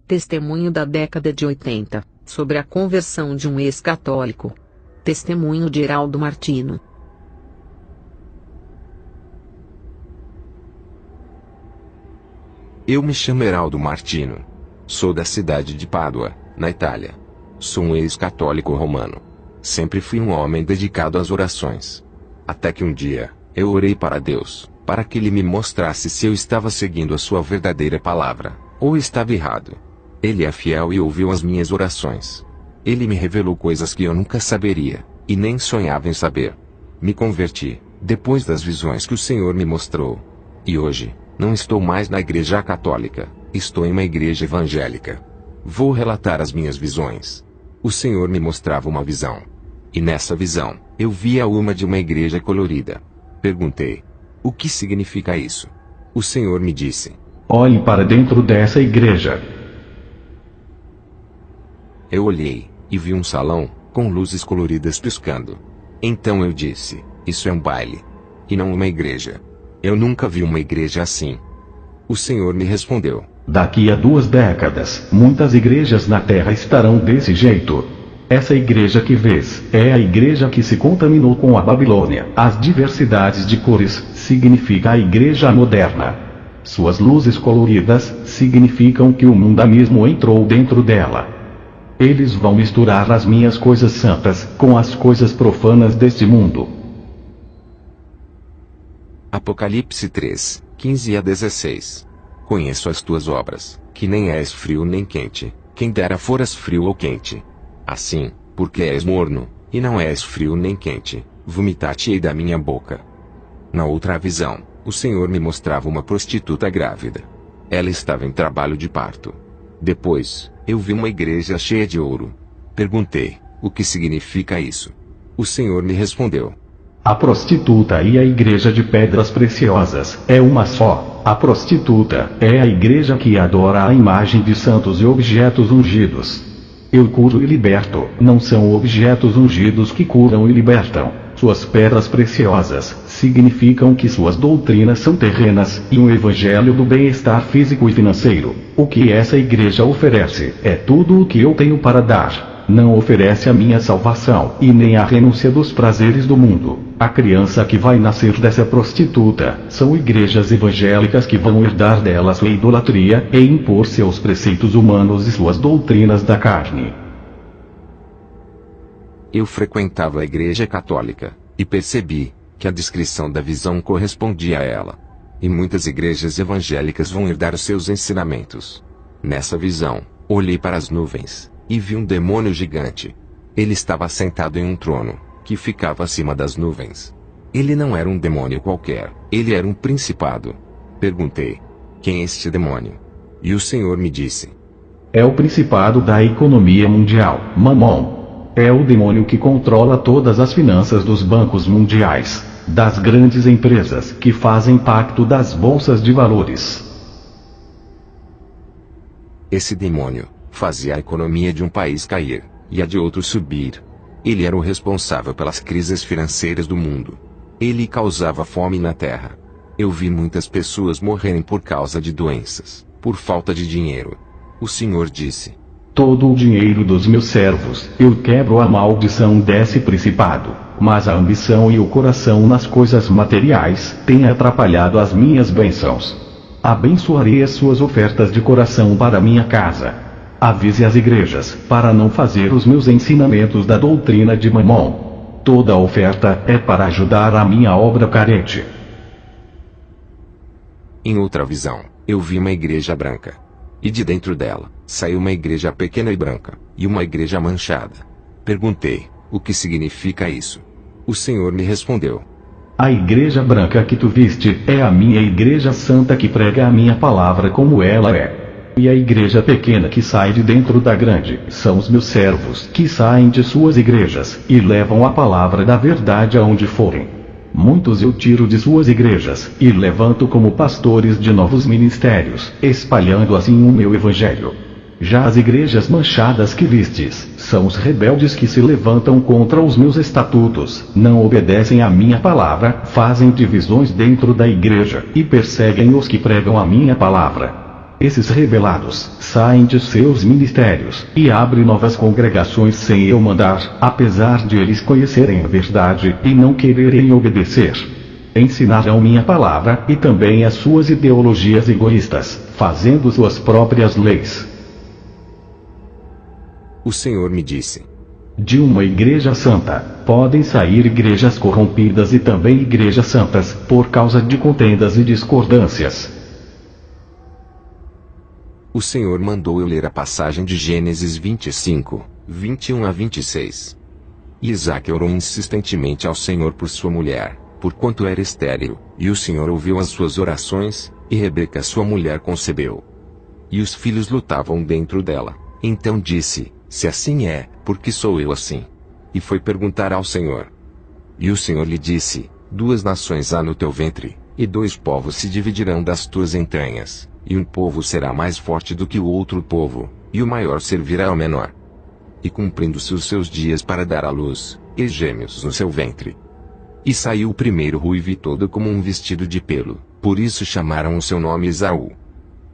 Testemunho da década de 80, sobre a conversão de um ex-católico. Testemunho de Heraldo Martino. Eu me chamo Heraldo Martino. Sou da cidade de Pádua, na Itália. Sou um ex-católico romano. Sempre fui um homem dedicado às orações. Até que um dia, eu orei para Deus, para que Ele me mostrasse se eu estava seguindo a sua verdadeira palavra, ou estava errado. Ele é fiel e ouviu as minhas orações. Ele me revelou coisas que eu nunca saberia, e nem sonhava em saber. Me converti, depois das visões que o Senhor me mostrou. E hoje, não estou mais na igreja católica, estou em uma igreja evangélica. Vou relatar as minhas visões. O Senhor me mostrava uma visão. E nessa visão, eu via uma de uma igreja colorida. Perguntei: o que significa isso? O Senhor me disse: olhe para dentro dessa igreja. Eu olhei, e vi um salão, com luzes coloridas piscando. Então eu disse: isso é um baile. E não uma igreja. Eu nunca vi uma igreja assim. O Senhor me respondeu: daqui a 2 décadas, muitas igrejas na Terra estarão desse jeito. Essa igreja que vês, é a igreja que se contaminou com a Babilônia. As diversidades de cores, significa a igreja moderna. Suas luzes coloridas, significam que o mundanismo entrou dentro dela. Eles vão misturar as minhas coisas santas, com as coisas profanas deste mundo. Apocalipse 3, 15 a 16. Conheço as tuas obras, que nem és frio nem quente, quem dera foras frio ou quente. Assim, porque és morno, e não és frio nem quente, vomitar-te-ei da minha boca. Na outra visão, o Senhor me mostrava uma prostituta grávida. Ela estava em trabalho de parto. Depois, eu vi uma igreja cheia de ouro. Perguntei: o que significa isso? O Senhor me respondeu: a prostituta e a igreja de pedras preciosas é uma só. A prostituta é a igreja que adora a imagem de santos e objetos ungidos. Eu curo e liberto, não são objetos ungidos que curam e libertam. Suas pedras preciosas significam que suas doutrinas são terrenas, e um evangelho do bem-estar físico e financeiro. O que essa igreja oferece é tudo o que eu tenho para dar. Não oferece a minha salvação, e nem a renúncia dos prazeres do mundo. A criança que vai nascer dessa prostituta, são igrejas evangélicas que vão herdar dela sua idolatria, e impor seus preceitos humanos e suas doutrinas da carne. Eu frequentava a igreja católica, e percebi, que a descrição da visão correspondia a ela. E muitas igrejas evangélicas vão herdar os seus ensinamentos. Nessa visão, olhei para as nuvens, e vi um demônio gigante. Ele estava sentado em um trono, que ficava acima das nuvens. Ele não era um demônio qualquer, ele era um principado. Perguntei: quem é este demônio? E o Senhor me disse: é o principado da economia mundial, Mamon. É o demônio que controla todas as finanças dos bancos mundiais, das grandes empresas que fazem pacto das bolsas de valores. Esse demônio fazia a economia de um país cair, e a de outro subir. Ele era o responsável pelas crises financeiras do mundo. Ele causava fome na terra. Eu vi muitas pessoas morrerem por causa de doenças, por falta de dinheiro. O Senhor disse: todo o dinheiro dos meus servos, eu quebro a maldição desse principado, mas a ambição e o coração nas coisas materiais, têm atrapalhado as minhas bênçãos. Abençoarei as suas ofertas de coração para minha casa. Avise as igrejas, para não fazer os meus ensinamentos da doutrina de Mamon. Toda a oferta é para ajudar a minha obra carente. Em outra visão, eu vi uma igreja branca. E de dentro dela, saiu uma igreja pequena e branca, e uma igreja manchada. Perguntei: o que significa isso? O Senhor me respondeu: a igreja branca que tu viste, é a minha igreja santa que prega a minha palavra como ela é. E a igreja pequena que sai de dentro da grande, são os meus servos, que saem de suas igrejas, e levam a palavra da verdade aonde forem. Muitos eu tiro de suas igrejas, e levanto como pastores de novos ministérios, espalhando assim o meu evangelho. Já as igrejas manchadas que vistes, são os rebeldes que se levantam contra os meus estatutos, não obedecem à minha palavra, fazem divisões dentro da igreja, e perseguem os que pregam a minha palavra. Esses rebelados saem de seus ministérios e abrem novas congregações sem eu mandar, apesar de eles conhecerem a verdade e não quererem obedecer. Ensinarão minha palavra e também as suas ideologias egoístas, fazendo suas próprias leis. O Senhor me disse: de uma igreja santa, podem sair igrejas corrompidas e também igrejas santas, por causa de contendas e discordâncias. O Senhor mandou eu ler a passagem de Gênesis 25, 21 a 26. E Isaque orou insistentemente ao Senhor por sua mulher, porquanto era estéril, e o Senhor ouviu as suas orações, e Rebeca sua mulher concebeu. E os filhos lutavam dentro dela. Então disse: se assim é, por que sou eu assim? E foi perguntar ao Senhor. E o Senhor lhe disse: 2 nações há no teu ventre, e 2 povos se dividirão das tuas entranhas, e um povo será mais forte do que o outro povo, e o maior servirá ao menor. E cumprindo-se os seus dias para dar à luz, e gêmeos no seu ventre. E saiu o primeiro ruivo e todo como um vestido de pelo, por isso chamaram o seu nome Esaú.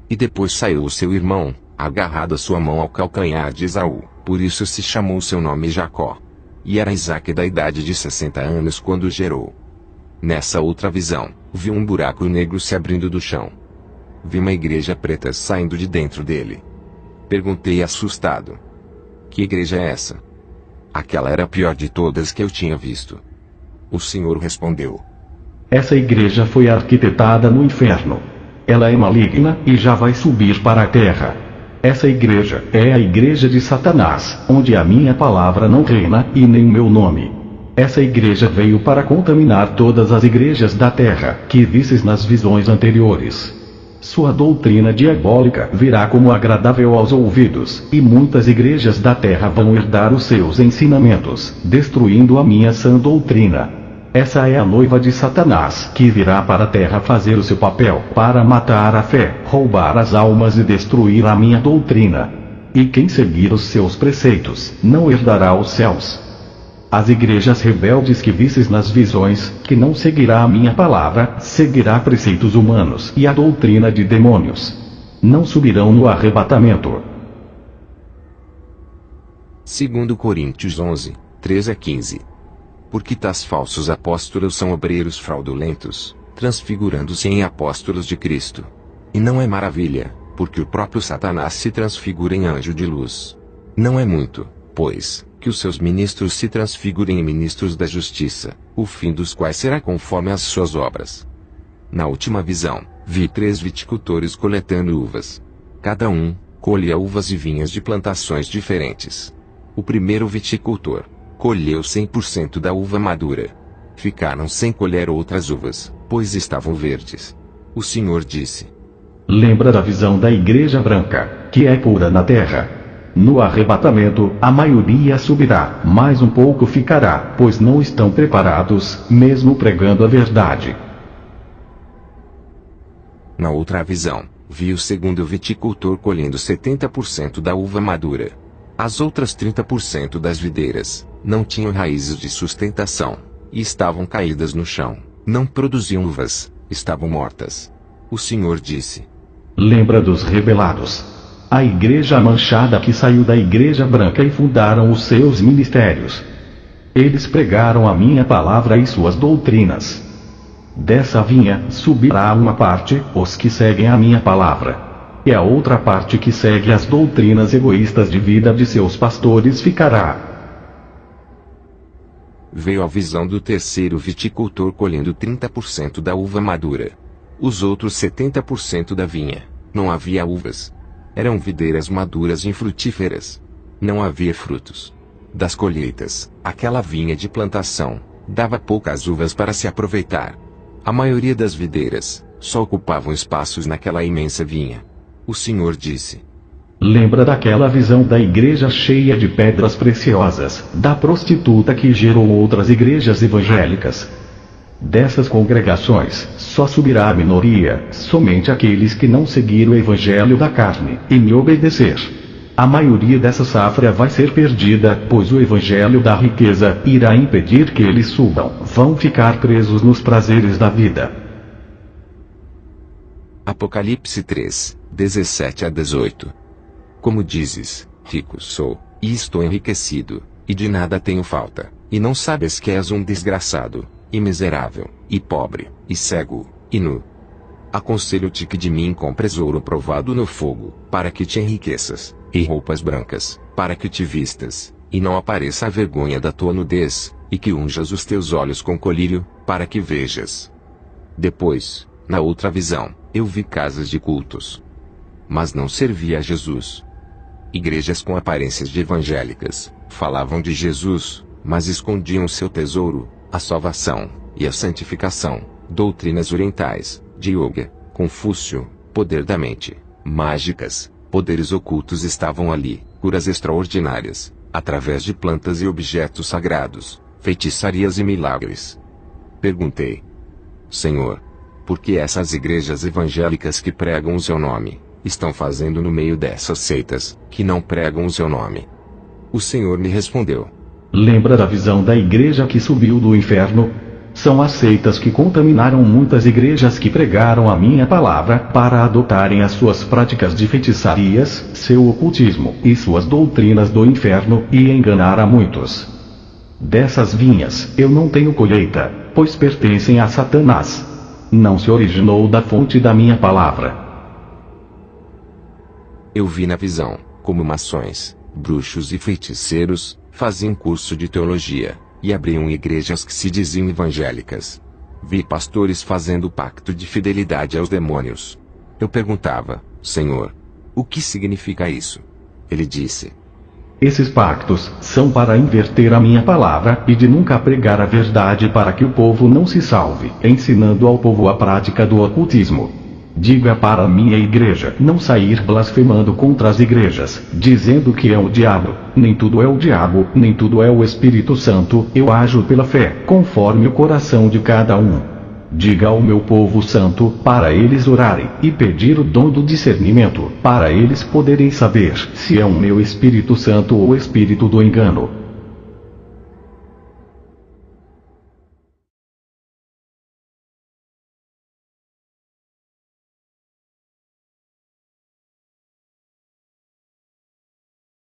E depois saiu o seu irmão, agarrado a sua mão ao calcanhar de Esaú, por isso se chamou seu nome Jacó. E era Isaque da idade de 60 anos quando gerou. Nessa outra visão, vi um buraco negro se abrindo do chão. Vi uma igreja preta saindo de dentro dele. Perguntei assustado: que igreja é essa? Aquela era a pior de todas que eu tinha visto. O Senhor respondeu: essa igreja foi arquitetada no inferno. Ela é maligna e já vai subir para a terra. Essa igreja é a igreja de Satanás, onde a minha palavra não reina e nem meu nome. Essa igreja veio para contaminar todas as igrejas da terra que vistes nas visões anteriores. Sua doutrina diabólica virá como agradável aos ouvidos, e muitas igrejas da terra vão herdar os seus ensinamentos, destruindo a minha sã doutrina. Essa é a noiva de Satanás, que virá para a terra fazer o seu papel, para matar a fé, roubar as almas e destruir a minha doutrina. E quem seguir os seus preceitos, não herdará os céus. As igrejas rebeldes que vistes nas visões, que não seguirá a minha palavra, seguirá preceitos humanos e a doutrina de demônios. Não subirão no arrebatamento. 2 Coríntios 11, 13 a 15. Porque tais falsos apóstolos são obreiros fraudulentos, transfigurando-se em apóstolos de Cristo. E não é maravilha, porque o próprio Satanás se transfigura em anjo de luz. Não é muito, pois, que os seus ministros se transfigurem em ministros da justiça, o fim dos quais será conforme as suas obras. Na última visão, vi 3 viticultores coletando uvas. Cada um colhia uvas e vinhas de plantações diferentes. O primeiro viticultor colheu 100% da uva madura. Ficaram sem colher outras uvas, pois estavam verdes. O Senhor disse: lembra da visão da igreja branca, que é pura na terra. No arrebatamento, a maioria subirá, mas um pouco ficará, pois não estão preparados, mesmo pregando a verdade. Na outra visão, vi o segundo viticultor colhendo 70% da uva madura. As outras 30% das videiras não tinham raízes de sustentação, e estavam caídas no chão, não produziam uvas, estavam mortas. O Senhor disse: lembra dos rebelados. A igreja manchada que saiu da igreja branca e fundaram os seus ministérios. Eles pregaram a minha palavra e suas doutrinas. Dessa vinha subirá uma parte, os que seguem a minha palavra. E a outra parte que segue as doutrinas egoístas de vida de seus pastores ficará. Veio a visão do terceiro viticultor colhendo 30% da uva madura. Os outros 70% da vinha. Não havia uvas. Eram videiras maduras e infrutíferas. Não havia frutos. Das colheitas, aquela vinha de plantação dava poucas uvas para se aproveitar. A maioria das videiras só ocupavam espaços naquela imensa vinha. O Senhor disse: lembra daquela visão da igreja cheia de pedras preciosas, da prostituta que gerou outras igrejas evangélicas. Dessas congregações, só subirá a minoria, somente aqueles que não seguiram o evangelho da carne, e me obedecer. A maioria dessa safra vai ser perdida, pois o evangelho da riqueza irá impedir que eles subam, vão ficar presos nos prazeres da vida. Apocalipse 3, 17 a 18. Como dizes, rico sou, e estou enriquecido, e de nada tenho falta, e não sabes que és um desgraçado, e miserável, e pobre, e cego, e nu. Aconselho-te que de mim compres ouro provado no fogo, para que te enriqueças, e roupas brancas, para que te vistas, e não apareça a vergonha da tua nudez, e que unjas os teus olhos com colírio, para que vejas. Depois, na outra visão, eu vi casas de cultos. Mas não servia a Jesus. Igrejas com aparências de evangélicas, falavam de Jesus, mas escondiam seu tesouro, a salvação, e a santificação, doutrinas orientais, de Yoga, Confúcio, poder da mente, mágicas, poderes ocultos estavam ali, curas extraordinárias, através de plantas e objetos sagrados, feitiçarias e milagres. Perguntei: Senhor, por que essas igrejas evangélicas que pregam o seu nome, estão fazendo no meio dessas seitas, que não pregam o seu nome? O Senhor me respondeu: Lembra da visão da igreja que subiu do inferno? São as seitas que contaminaram muitas igrejas que pregaram a minha palavra para adotarem as suas práticas de feitiçarias, seu ocultismo e suas doutrinas do inferno e enganar a muitos. Dessas vinhas eu não tenho colheita, pois pertencem a Satanás. Não se originou da fonte da minha palavra. Eu vi na visão, como maçons, bruxos e feiticeiros, faziam curso de teologia, e abriam igrejas que se diziam evangélicas. Vi pastores fazendo pacto de fidelidade aos demônios. Eu perguntava: Senhor, o que significa isso? Ele disse: Esses pactos são para inverter a minha palavra e de nunca pregar a verdade para que o povo não se salve, ensinando ao povo a prática do ocultismo. Diga para a minha igreja não sair blasfemando contra as igrejas, dizendo que é o diabo. Nem tudo é o diabo, nem tudo é o Espírito Santo. Eu ajo pela fé, conforme o coração de cada um. Diga ao meu povo santo, para eles orarem, e pedir o dom do discernimento, para eles poderem saber se é o meu Espírito Santo ou o espírito do engano.